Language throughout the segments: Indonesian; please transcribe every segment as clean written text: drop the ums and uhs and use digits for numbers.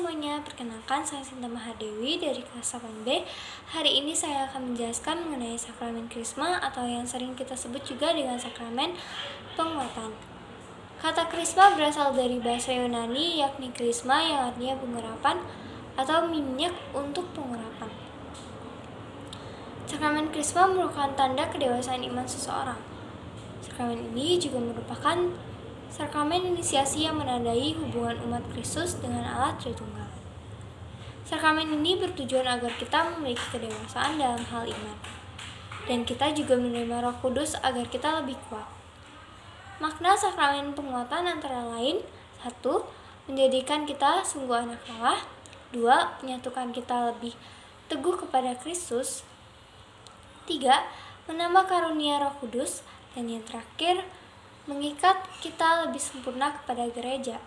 semuanya, perkenalkan saya Sinta Mahadewi dari kelas 8B. Hari ini saya akan menjelaskan mengenai sakramen Krisma atau yang sering kita sebut juga dengan sakramen penguatan. Kata Krisma berasal dari bahasa Yunani yakni krisma yang artinya pengurapan atau minyak untuk pengurapan. Sakramen Krisma merupakan tanda kedewasaan iman seseorang. Sakramen ini juga merupakan sakramen inisiasi yang menandai hubungan umat Kristus dengan Allah Tritunggal. Sakramen ini bertujuan agar kita memiliki kedewasaan dalam hal iman, dan kita juga menerima Roh Kudus agar kita lebih kuat. Makna sakramen penguatan antara lain: 1. Menjadikan kita sungguh anak Allah. 2. Menyatukan kita lebih teguh kepada Kristus. 3. Menambah karunia Roh Kudus. Dan yang terakhir, mengikat kita lebih sempurna kepada gereja.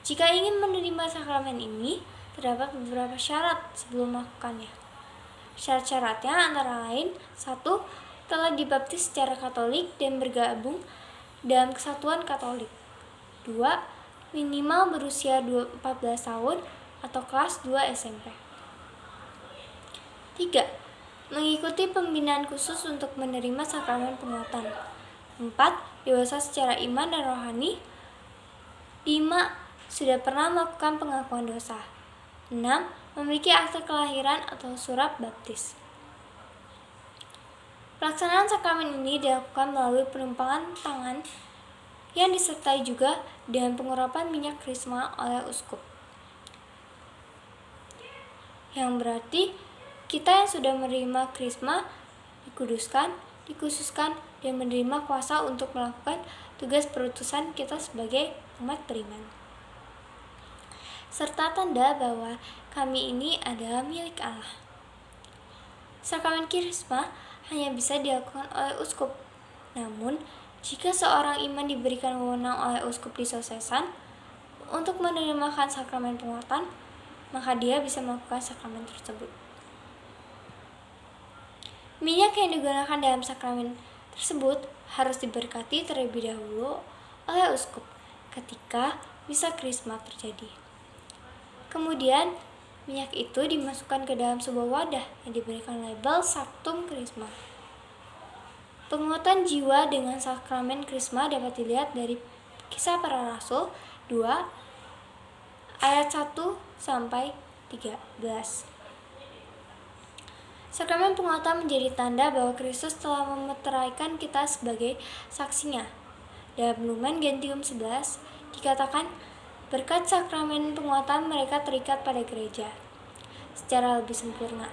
Jika ingin menerima sakramen ini, terdapat beberapa syarat sebelum melakukannya. Syarat-syaratnya antara lain: 1. Telah dibaptis secara Katolik dan bergabung dalam kesatuan Katolik. 2. Minimal berusia 14 tahun atau kelas 2 SMP. 3. Mengikuti pembinaan khusus untuk menerima sakramen penguatan. 4. Dewasa secara iman dan rohani. 5. Sudah pernah melakukan pengakuan dosa. 6. Memiliki akte kelahiran atau surat baptis. Pelaksanaan sakramen ini dilakukan melalui penumpangan tangan yang disertai juga dengan pengurapan minyak krisma oleh uskup. Yang berarti kita yang sudah menerima krisma dikhususkan dan menerima kuasa untuk melakukan tugas perutusan kita sebagai umat beriman, serta tanda bahwa kami ini adalah milik Allah. Sakramen krisma hanya bisa dilakukan oleh uskup. Namun, jika seorang iman diberikan wewenang oleh uskup diosesan untuk menerima sakramen penguatan, maka dia bisa melakukan sakramen tersebut. Minyak yang digunakan dalam sakramen tersebut harus diberkati terlebih dahulu oleh uskup ketika misa krisma terjadi. Kemudian, minyak itu dimasukkan ke dalam sebuah wadah yang diberikan label Sanctum Chrisma. Penguatan jiwa dengan sakramen krisma dapat dilihat dari Kisah Para Rasul 2 ayat 1 sampai 13. Sakramen penguatan menjadi tanda bahwa Kristus telah memeteraikan kita sebagai saksinya. Dalam Lumen Gentium 11 dikatakan, berkat sakramen penguatan mereka terikat pada gereja secara lebih sempurna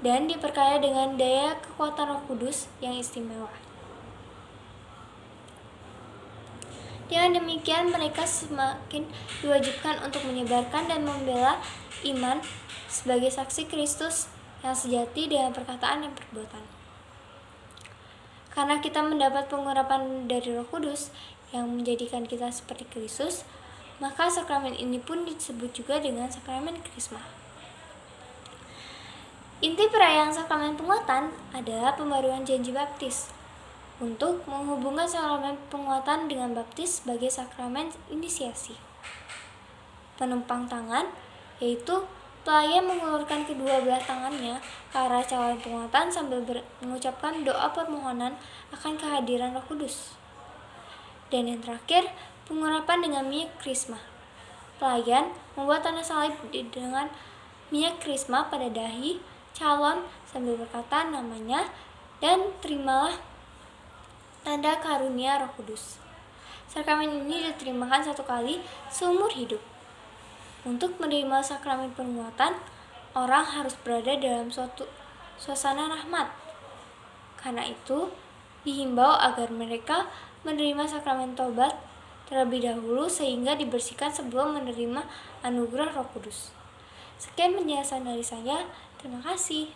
dan diperkaya dengan daya kekuatan Roh Kudus yang istimewa. Dengan demikian mereka semakin diwajibkan untuk menyebarkan dan membela iman sebagai saksi Kristus yang sejati dengan perkataan dan perbuatan. Karena kita mendapat pengurapan dari Roh Kudus yang menjadikan kita seperti Kristus, maka sakramen ini pun disebut juga dengan sakramen krisma. Inti perayaan sakramen penguatan adalah pembaruan janji baptis untuk menghubungkan sakramen penguatan dengan baptis sebagai sakramen inisiasi. Penumpang tangan, yaitu pelayan mengulurkan kedua belah tangannya ke arah calon penguatan sambil mengucapkan doa permohonan akan kehadiran Roh Kudus. Dan yang terakhir, pengurapan dengan minyak krisma. Pelayan membuat tanda salib dengan minyak krisma pada dahi calon sambil berkata namanya dan terimalah tanda karunia Roh Kudus. Sakramen ini diterimakan satu kali seumur hidup. Untuk menerima sakramen penguatan, orang harus berada dalam suatu suasana rahmat. Karena itu, dihimbau agar mereka menerima sakramen tobat terlebih dahulu sehingga dibersihkan sebelum menerima anugerah Roh Kudus. Sekian penjelasan dari saya. Terima kasih.